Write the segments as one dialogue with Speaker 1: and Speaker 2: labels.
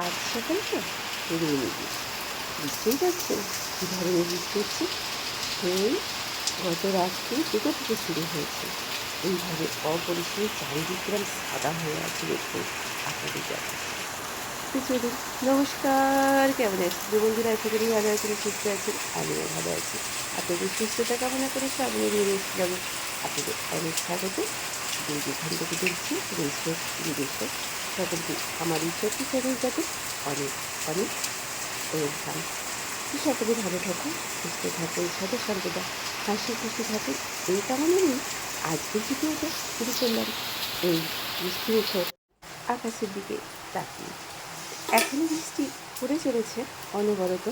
Speaker 1: আজ সকালটা রুইনি বীজ, বুঝতেই পারছেন কী ধরনের বৃষ্টি হচ্ছে। সেই গত রাত্রি দুটো থেকে শুরু হয়েছে। এইভাবে অপরিসরে চারিদিক গ্রাম সাদা হয়ে আছে, দেখুন আপনাদের দেখাচ্ছি। তো চলুন, নমস্কার, কেমন আছেন যে বন্ধুরা? আশা করি ভালো আছেন, সুস্থ আছেন, আমিও ভালো আছি। আপনাদের সুস্থতা কামনা করে সামনে নিয়ে এসেছিলাম আপনাদের অনেক স্বাগত। যে যেখান থেকে দেখছি দেশ হোক বিদেশ হোক, সকলকে আমার এই ছোট্ট চ্যানেলটাতে অনেক অনেক ওয়েলকাম। তো সকলে ভালো থাকুন, সুস্থ থাকুন, সদা সর্বদা হাসি খুশি থাকুন, এই কামনা নিয়ে আজকের ভিডিওটা শুরু করলাম। এই বৃষ্টিমুখর আকাশের দিকে তাকিয়ে এখনও বৃষ্টি পড়ে চলেছে অনবরত।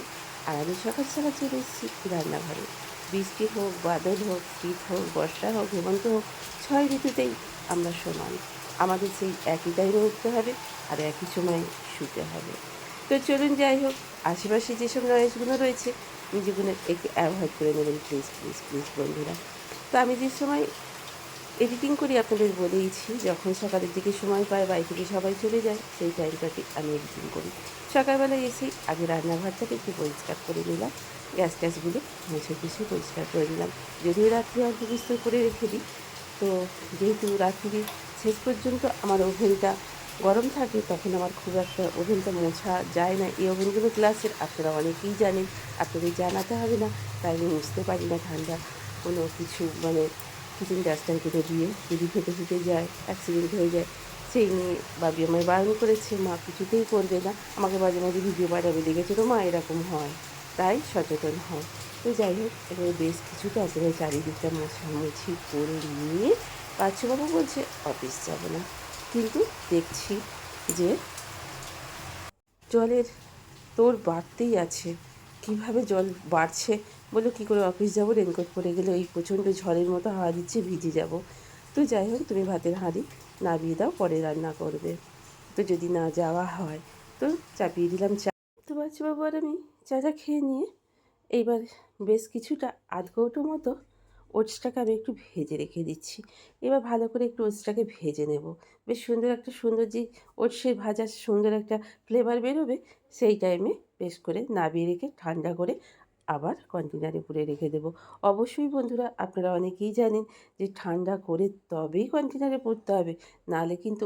Speaker 1: আর আমি সকাল সকাল চলে এসেছি রান্নাঘরে। বৃষ্টি হোক, বাদল হোক, শীত হোক, বর্ষা হোক, হেমন্ত হোক, 6 ঋতুতেই আমরা সমান। আমাদের সেই একই টাইমে উঠতে হবে আর একই সময়ে শুতে হবে। তো চলুন, যাই হোক, আশেপাশে যেসব নয়েজগুলো রয়েছে যেগুলো একটু অ্যাভয়েড করে নেবেন, প্লিজ প্লিজ প্লিজ বন্ধুরা। তো আমি যে সময় এডিটিং করি আপনাদের বলেইছি, যখন সকালের দিকে সময় পায় বাড়ি থেকে সবাই চলে যায় সেই টাইমটাতে আমি এডিটিং করি। সকালবেলায় এসেই আগে রান্নাঘরটাকে একটু পরিষ্কার করে নিলাম, গ্যাস ট্যাসগুলো মুছে টুছে পরিষ্কার করে নিলাম। যদিও রাত্রে অল্প বিস্তর করে রেখে দিই, তো যেহেতু রাত্রির শেষ পর্যন্ত আমার ওভেনটা গরম থাকে, তখন আমার খুব একটা ওভেনটা মোছা যায় না। এই ওভেনগুলো গ্লাসের, আপনারা অনেকেই জানেন, আপনাদের জানাতে হবে না। তাই আমি মুছতে পারি না ঠান্ডা কোনো কিছু, মানে কিচেন ডাস্টারগুলো দিয়ে যদি ফেটে ফেটে যায়, অ্যাক্সিডেন্ট হয়ে যায়, সেই নিয়ে বাবি আমায় বারণ করেছে, মা কিছুতেই করবে না। আমাকে মাঝে মাঝে ভিডিও পাঠাবে, দেখেছো মা এরকম হয়, তাই সচেতন হও। তো যাই হোক, এবারে বেশ কিছুটা একেবারে চারিদিকটা মোছামুছি করে নিয়ে বাচ্চুবাবু বলছে অফিস যাব না, কিন্তু দেখছি যে জলের তোর বাড়তেই আছে। কিভাবে জল বাড়ছে বলো, কী করে অফিস যাব? রেনকোট পরে গেলে এই প্রচণ্ড ঝড়ের মতো হাওয়া দিচ্ছে, ভিজে যাব। তো যাই হোক, তুমি ভাতের হাঁড়ি নামিয়ে দাও, পরে রান্না করবে। তো যদি না যাওয়া হয় তো চাপিয়ে দিলাম চা। তো বাচ্চাবাবু আর আমি চাটা খেয়ে নিয়ে এইবার বেশ কিছুটা আধ কৌটো মতো ওটসটাকে আমি একটু ভেজে রেখে দিচ্ছি। এবার ভালো করে একটু ওটসটাকে ভেজে নেব। বেশ সুন্দর একটা, সুন্দর যে ওটসের ভাজার সুন্দর একটা ফ্লেভার বেরোবে, সেই টাইমে বেশ করে নামিয়ে রেখে ঠান্ডা করে আবার কন্টেনারে পুরে রেখে দেবো। অবশ্যই বন্ধুরা, আপনারা অনেকেই জানেন যে ঠান্ডা করে তবেই কন্টেনারে পুরতে হবে, নাহলে কিন্তু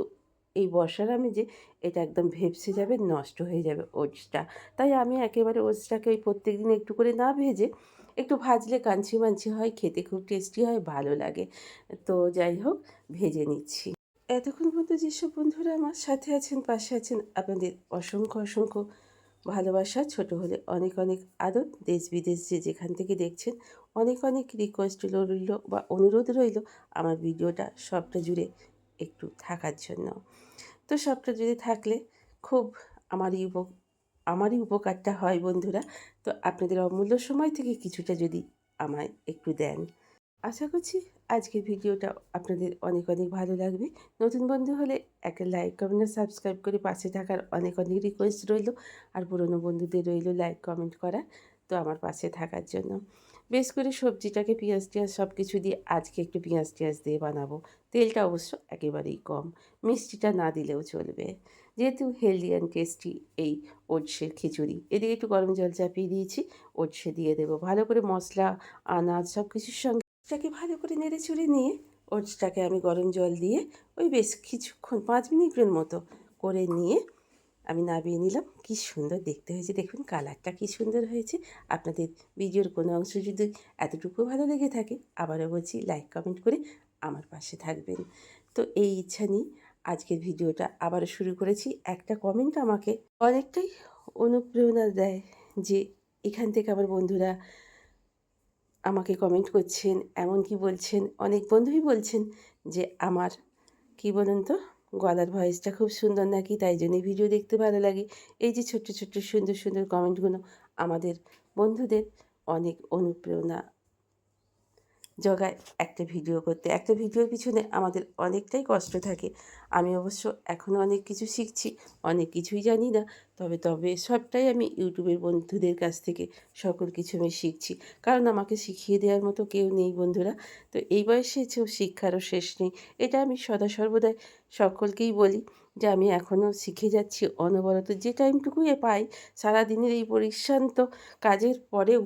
Speaker 1: এই বর্ষার আমেজে এটা একদম ভেপসে যাবে, নষ্ট হয়ে যাবে ওটসটা। তাই আমি একেবারে ওটসটাকে ওই প্রত্যেকদিন একটু করে না ভেজে একটু ভাজলে কাঞ্চি মাঞ্চি হয়, খেতে খুব টেস্টি হয়, ভালো লাগে। তো যাই হোক, ভেজে নিচ্ছি। এতক্ষণ পর্যন্ত যেসব বন্ধুরা আমার সাথে আছেন, পাশে আছেন, আপনাদের অসংখ্য অসংখ্য ভালোবাসা, ছোট হলে অনেক অনেক আদর। দেশ বিদেশ যে যেখান থেকে দেখছেন, অনেক অনেক রিকোয়েস্ট রইল বা অনুরোধ রইল আমার ভিডিওটা সবটা জুড়ে একটু থাকার জন্য। তো সবটা জুড়ে থাকলে খুব আমারই আমারই উপকারটা হয় বন্ধুরা। তো আপনাদের অমূল্য সময় থেকে কিছুটা যদি আমায় একটু দেন, আশা করছি আজকের ভিডিওটা আপনাদের অনেক অনেক ভালো লাগবে। নতুন বন্ধু হলে একটা লাইক, কমেন্ট আর সাবস্ক্রাইব করে পাশে থাকার অনেক অনেক রিকোয়েস্ট রইল। আর পুরনো বন্ধুদের রইল লাইক কমেন্ট করার, তো আমার পাশে থাকার জন্য। বেশ করে সবজিটাকে পেঁয়াজ টিয়াজ সব কিছু দিয়ে আজকে একটু পেঁয়াজ টিয়াজ দিয়ে বানাবো। তেলটা অবশ্য একেবারেই কম, মিষ্টিটা না দিলেও চলবে, যেহেতু হেলদি অ্যান্ড টেস্টি এই ওটসের খিচুড়ি। এদিকে একটু গরম জল চাপিয়ে দিয়েছি, ওটসে দিয়ে দেবো ভালো করে মশলা, আনাজ সব কিছুর সঙ্গে। ওটসটাকে ভালো করে নেড়ে চুড়ে নিয়ে ওটসটাকে আমি গরম জল দিয়ে ওই বেশ কিছুক্ষণ 5 মিনিটের মতো করে নিয়ে আমি নামিয়ে নিলাম। কি সুন্দর দেখতে হয়েছে দেখুন, কালারটা কি সুন্দর হয়েছে। আপনাদের ভিডিওর কোনো অংশ যদি এতটুকু ভালো লেগে থাকে, আবারও বলছি লাইক কমেন্ট করে আমার পাশে থাকবেন। তো এই ইচ্ছা নিয়ে আজকের ভিডিওটা আবারও শুরু করেছি। একটা কমেন্ট আমাকে অনেকটাই অনুপ্রেরণা দেয়, যে এখান থেকে আমার বন্ধুরা আমাকে কমেন্ট করছেন, এমনকি বলছেন, অনেক বন্ধুই বলছেন যে আমার কী বলুন তো, গলার ভয়েসটা খুব সুন্দর নাকি, তাই জন্যই ভিডিও দেখতে ভালো লাগে। এই যে ছোট্ট ছোট্ট সুন্দর সুন্দর কমেন্টগুলো আমাদের বন্ধুদের অনেক অনুপ্রেরণা জোগায় একটা ভিডিও করতে। একটা ভিডিওর পিছনে আমাদের অনেকটাই কষ্ট থাকে। আমি অবশ্য এখনও অনেক কিছু শিখছি, অনেক কিছুই জানি না। তবে সবটাই আমি ইউটিউবের বন্ধুদের কাছ থেকে সকল কিছু আমি শিখছি। কারণ আমাকে শিখিয়ে দেওয়ার মতো কেউ নেই বন্ধুরা। তো এই বয়সে এসেও শিক্ষারও শেষ নেই। এটা আমি সদা সর্বদাই সকলকেই বলি, যে আমি এখনও শিখে যাচ্ছি অনবরত। যে টাইমটুকু পাই সারাদিনের এই পরিশ্রান্ত কাজের পরেও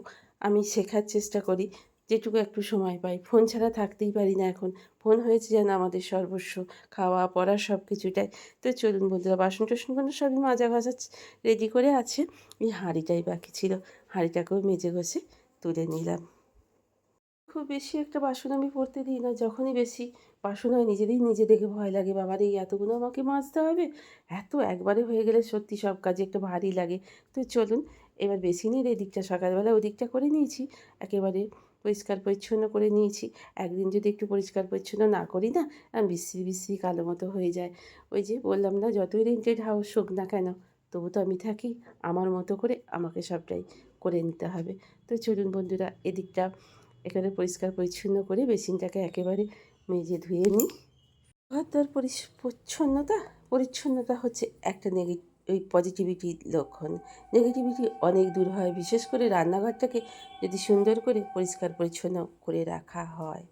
Speaker 1: আমি শেখার চেষ্টা করি যেটুকু একটু সময় পাই। ফোন ছাড়া থাকতেই পারি না এখন। ফোন হয়েছে যেন আমাদের সর্বস্ব, খাওয়া পড়া সব কিছুটাই। তো চলুন বন্ধুরা, বাসন টাসনগুলো সবই মাজা ঘষা রেডি করে আছে। এই হাঁড়িটাই বাকি ছিল, হাঁড়িটাকেও মেজে ঘষে তুলে নিলাম। খুব বেশি একটা বাসন আমি পড়তে দিই না। যখনই বেশি বাসন হয় নিজে দেখে ভয় লাগে, বাবারে এই এতগুলো আমাকে মাজতে হবে। এত একবারে হয়ে গেলে সত্যি সব কাজে একটু ভারী লাগে। তো চলুন এবার বেসিনের এদিকটা সকালবেলা ওদিকটা করে নিয়েছি, একেবারে পরিষ্কার পরিচ্ছন্ন করে নিয়েছি। একদিন যদি একটু পরিষ্কার পরিচ্ছন্ন না করি না, বিশ্রী বিশ্রী কালো মতো হয়ে যায়। ওই যে বললাম না, যতই রেন্টেড হাউস হোক না কেন, তবু তো আমি থাকি, আমার মতো করে আমাকে সবটাই করে নিতে হবে। তো চলুন বন্ধুরা, এদিকটা এখানে পরিষ্কার পরিচ্ছন্ন করে বেসিনটাকে একেবারে মেজে ধুয়ে নিই। ঘরদোর পরিচ্ছন্নতা হচ্ছে একটা ওই পজিটিভিটির লক্ষণ। নেগেটিভিটি অনেক দূর হয়, বিশেষ করে রান্নাঘরটাকে যদি সুন্দর করে পরিষ্কার পরিচ্ছন্ন করে রাখা হয়।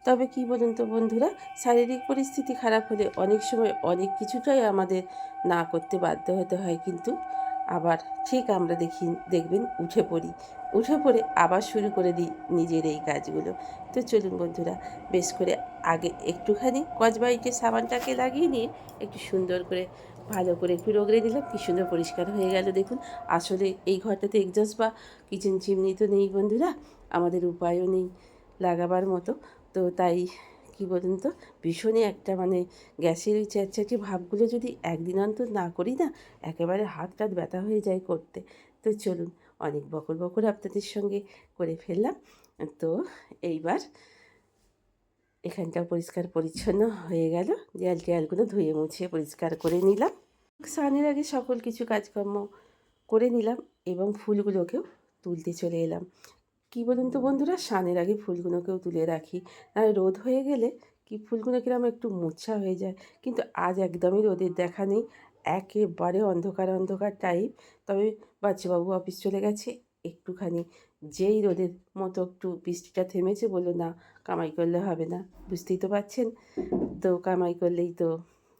Speaker 1: তবে কি বলুন তো বন্ধুরা, শারীরিক পরিস্থিতি খারাপ হলে অনেক সময় অনেক কিছুটাই আমাদের না করতে বাধ্য হতে হয়, কিন্তু আবার ঠিক আমরা দেখবেন উঠে পড়ে আবার শুরু করে দিই নিজের এই কাজগুলো। তো চলুন বন্ধুরা, বেশ করে আগে একটুখানি স্কচব্রাইটের সাবানটাকে লাগিয়ে নিয়ে একটু সুন্দর করে ভালো করে একটু রগড়ে দিলাম। কী সুন্দর পরিষ্কার হয়ে গেল দেখুন। আসলে এই ঘরটাতে এগজস্ট বা কিচেন চিমনি তো নেই বন্ধুরা, আমাদের উপায়ও নেই লাগাবার মতো। তো তাই কি বলুন তো, ভীষণই একটা গ্যাসের ওই চ্যাটচ্যাটে ভাবগুলো যদি একদিন অন্তর না করি না, একেবারে হাত টাত ব্যথা হয়ে যায় করতে। তো চলুন, অনেক বকর আপনাদের সঙ্গে করে ফেললাম। তো এইবার এখানটা পরিষ্কার পরিচ্ছন্ন হয়ে গেল, দেয়াল টেয়ালগুলো ধুয়ে মুছে পরিষ্কার করে নিলাম। স্নানের আগে সকল কিছু কাজকর্ম করে নিলাম এবং ফুলগুলোকেও তুলতে চলে এলাম। কী বলুন তো বন্ধুরা, স্নানের আগে ফুলগুলোকেও তুলে রাখি, নাহলে রোদ হয়ে গেলে কি ফুলগুলো কিরকম একটু মোছা হয়ে যায়। কিন্তু আজ একদমই রোদের দেখা নেই, একেবারে অন্ধকার টাইপ। তবে বাচ্চাবাবু অফিস চলে গেছে, একটুখানি যেই রোদের মতো একটু বৃষ্টিটা থেমেছে, বললো না কামাই করলে হবে না, বুঝতেই তো পারছেন। তো কামাই করলেই তো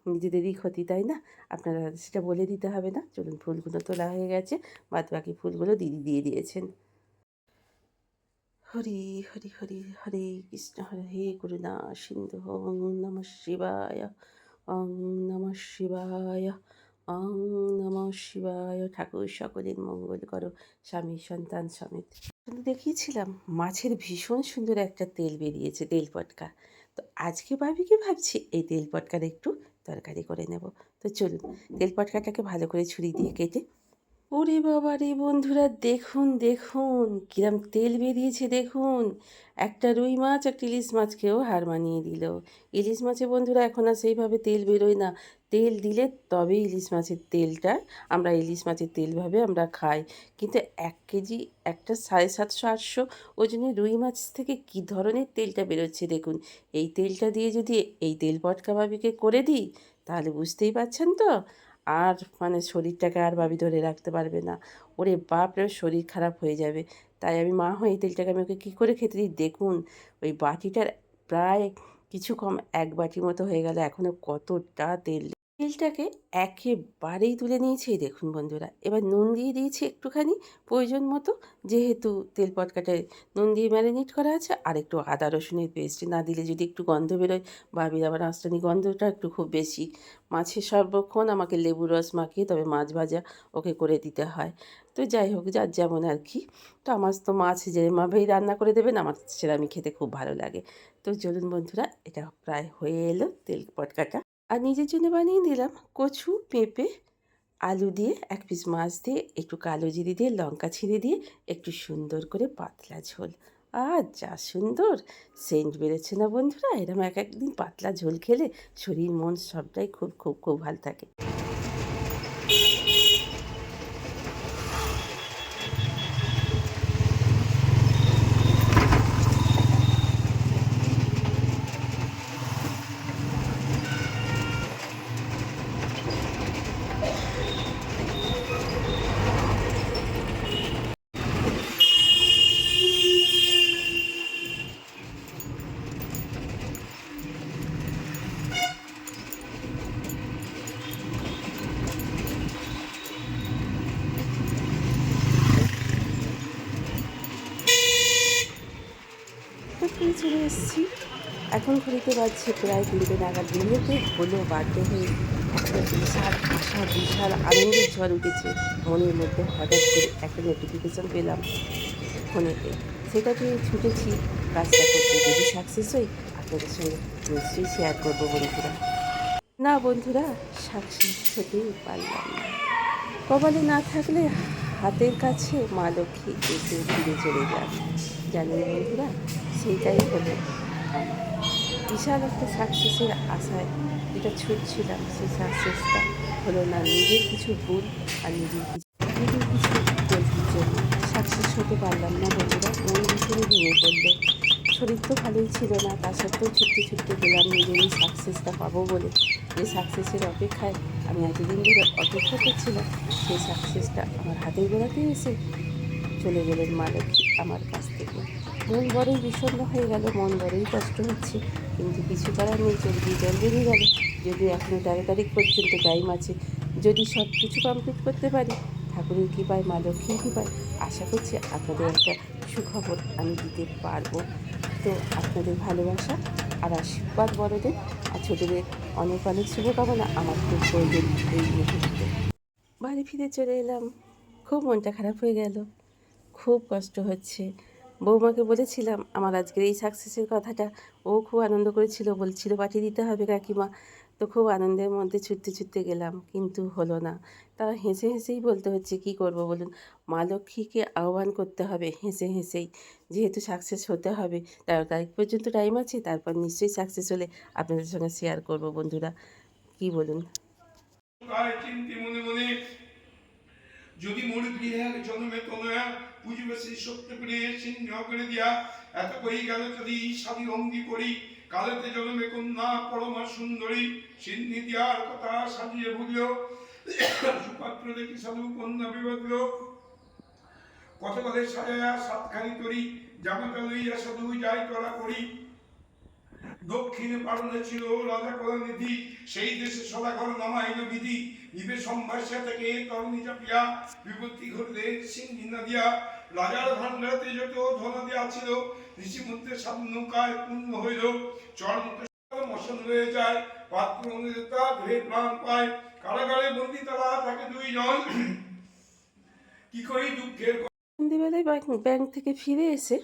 Speaker 1: নিজেদেরই ক্ষতি, তাই না? আপনারা সেটা বলে দিতে হবে না। চলুন, ফুলগুলো তোলা হয়ে গেছে, বাদ বাকি ফুলগুলো দিদি দিয়ে দিয়েছেন। হরি হরি হরি হরে কৃষ্ণ হরে হে করুণা সিন্ধু ওং নমঃ শিবায়, ওং নমঃ শিবায়, ওং নমঃ শিবায়। ঠাকুর সকলের মঙ্গল করো, স্বামী সন্তান সমেত। দেখিয়েছিলাম মাছের ভীষণ সুন্দর একটা তেল বেরিয়েছে, তেল পটকা। তো আজকে ভাবছি এই তেল পটকার একটু তরকারি করে নেব। তো চলুন, তেল পটকাটাকে ভালো করে ছুরি দিয়ে কেটে, ওরে বাবা রে বন্ধুরা, দেখুন কিরম তেল বেরিয়েছে দেখুন। একটা রুই মাছ একটা ইলিশ মাছকেও হার মানিয়ে দিল। ইলিশ মাছে বন্ধুরা এখন আর সেইভাবে তেল বেরোয় না, তেল দিলে তবে ইলিশ মাছের তেলটা আমরা ইলিশ মাছের তেল ভাবে আমরা খাই। কিন্তু 1 কেজি একটা 750-800 ওজনের রুই মাছ থেকে কী ধরনের তেলটা বেরোচ্ছে দেখুন। এই তেলটা দিয়ে যদি এই তেল পটকা ভাবিকে করে দিই, তাহলে বুঝতেই পারছেন তো, আর শরীরটাকে আর ভাবি ধরে রাখতে পারবে না। ওরে বাপরে, শরীর খারাপ হয়ে যাবে। তাই আমি মা হয়ে এই তেলটাকে আমি ওকে কী করে খেতে দিই দেখুন। ওই বাটিটার প্রায় কিছু কম 1 বাটি মতো হয়ে গেল, এখনও কতটা তেল। তেলটাকে একেবারেই তুলে নিয়েছি এই দেখুন বন্ধুরা। এবার নুন দিয়ে দিয়েছি একটুখানি প্রয়োজন মতো, যেহেতু তেল পটকাটায় নুন দিয়ে ম্যারিনেট করা আছে। আর একটু আদা রসুনের পেস্ট না দিলে যদি একটু গন্ধ বেরোয়, ভাবির আবার আঁচটানি গন্ধটা একটু খুব বেশি। মাছের সর্বক্ষণ আমাকে লেবুর রস মাখিয়ে তবে মাছ ভাজা ওকে করে দিতে হয়। তো যাই হোক, যার যেমন আর কি। তো আমার তো মাছ যেভাবেই রান্না করে দেবেন আমার সেটা আমি খেতে খুব ভালো লাগে। তো চলুন বন্ধুরা, এটা প্রায় হয়ে এলো তেল পটকাটা। আর নিজের জন্য বানিয়ে নিলাম কচু, পেঁপে, আলু দিয়ে, 1 পিস মাছ দিয়ে, একটু কালো জিরে দিয়ে, লঙ্কা ছিঁড়ে দিয়ে, একটু সুন্দর করে পাতলা ঝোল। আর যা সুন্দর সেন্ট বেরোচ্ছে না বন্ধুরা, এরকম একদিন পাতলা ঝোল খেলে শরীর মন সবটাই খুব ভালো থাকে। চলে এসেছি। এখন ঘড়িতে বাজছে প্রায় 3টে নাগাদ। বেরিয়েতে হলো বাধ্য হয়ে একটা বিশাল আশা, বিশাল আনন্দের ঝড় উঠেছে মনের মধ্যে। হঠাৎ করে একটা নোটিফিকেশন পেলাম ফোনেতে। সেটা পেয়ে ছুটেছি কাজটা করতে। যদি সাকসেস হই আপনাদের সঙ্গে নিশ্চয়ই শেয়ার করব বন্ধুরা। না বন্ধুরা, সাকসেস হতেই পারলাম না। কপালে না থাকলে হাতের কাছে মা লক্ষ্মী এসে ফিরে চলে যান। জানেন বন্ধুরা, সেইটাই হলো আমার। বিশাল একটা সাকসেসের আশায় যেটা ছুটছিলাম, সেই সাকসেসটা হলো না। নিজের কিছু ভুল আর নিজের কিছু গলতির জন্য সাকসেস হতে পারলাম না বন্ধুরা। মন ভীষণই ভেঙে পড়লো। শরীর তো ভালোই ছিল না, তা সত্ত্বেও ছুটতে ছুটতে গেলাম নিজের এই সাকসেসটা পাবো বলে। যে সাকসেসের অপেক্ষায় আমি এতদিন ধরে অপেক্ষা করছিলাম, সেই সাকসেসটা আমার হাতের গোড়াতেই এসে চলে গেলেন মা লক্ষ্মী আমার কাছ থেকে। মন বড়ই বিষণ্ণ হয়ে গেল, মন বড়ই কষ্ট হচ্ছে, কিন্তু কিছু করার নেই। চোখ দিয়ে জল বেরিয়ে গেল। যদিও এখনও 13 তারিখ পর্যন্ত টাইম আছে। যদি সব কিছু কমপ্লিট করতে পারি, ঠাকুরের কৃপায়, মা লক্ষ্মীর কৃপায় আশা করছি আপনাদের একটা সুখবর আমি দিতে পারবো। তো আপনাদের ভালোবাসা আর আশীর্বাদ বড়দের, আর ছোটদের অনেক অনেক শুভকামনা আমার খুব প্রয়োজন এই মুহূর্তে। বাড়ি ফিরে চলে এলাম, খুব মনটা খারাপ হয়ে গেল, খুব কষ্ট হচ্ছে। বৌমাকে বলেছিলাম আমার আজকের এই সাকসেসের কথাটা। ও খুব আনন্দ করেছিল, বলছিল পাঠিয়ে দিতে হবে কাকিমা। তো খুব আনন্দের মধ্যে ছুটতে ছুটতে গেলাম, কিন্তু হলো না। তা হেসে হেসেই বলতে হচ্ছে, কী করব বলুন। মা লক্ষ্মীকে আহ্বান করতে হবে হেসে হেসেই, যেহেতু সাকসেস হতে হবে। 13 তারিখ পর্যন্ত টাইম আছে, তারপর নিশ্চয়ই সাকসেস হলে আপনাদের সঙ্গে শেয়ার করব বন্ধুরা। কি বলুন?
Speaker 2: চিন্তি মনে মনে যদি মোর গৃহে জন্মে তনয়া বুঝবে সেই সত্য করে ছিন্ন করে দিয়া এত কই গেল যদি সাধি অঙ্গি করি কালেতে জন্মে কন্যা পরমা সুন্দরী সিন্নি দিয়ার কথা সাজিয়ে বুঝল সুপাত্র দেখি সাধু কন্যা বিবাদল কত বলে সাজায়া সাতখানি তরি জামাতা লইয়া সাধু যাই তোরা করি দক্ষিণে পালনে ছিল রাজা কলানিধি সেই দেশে সদাগর নামাইল বিধি নিবে সম্ভাষা থেকে তরুণী চাপিয়া বিপত্তি ঘটলে সিংহী নদিয়া রাজার ভান্ডারতে যত ধন দেওয়া ছিল ঋষিমন্ত্রে সাধু নৌকায় পূর্ণ হইল চরমতে মশন হয়ে যায় পাত্র নেতা ধুয়ে প্রাণ পায় কারাগারে বন্দি তারা থাকে 2 জন কি করি দুঃখের।
Speaker 1: সন্ধ্যেবেলায় ব্যাংক থেকে ফিরে এসে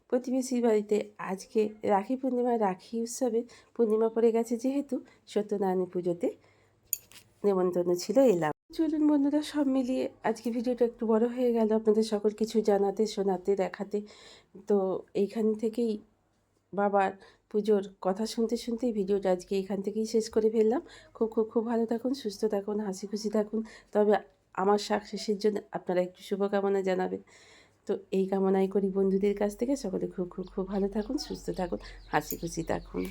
Speaker 1: প্রতিবেশীর বাড়িতে আজকে রাখি পূর্ণিমা, রাখি উৎসবে পূর্ণিমা পড়ে গেছে যেহেতু, সত্যনারায়ণ পুজোতে নেমন্তন্ন ছিল, এলাম। চলুন বন্ধুরা, সব মিলিয়ে আজকে ভিডিওটা একটু বড় হয়ে গেল আপনাদের সকল কিছু জানাতে, শোনাতে, দেখাতে। তো এইখান থেকেই বাবার পুজোর কথা শুনতে শুনতেই ভিডিওটা আজকে এইখান থেকেই শেষ করে ফেললাম। খুব খুব খুব ভালো থাকুন, সুস্থ থাকুন, হাসি খুশি থাকুন। তবে আমার সাকসেসের জন্য আপনারা একটু শুভকামনা জানাবেন। তো এই কামনাই করি বন্ধুদের কাছ থেকে। সকলে খুব খুব খুব ভালো থাকুন, সুস্থ থাকুন, হাসি খুশি থাকুন।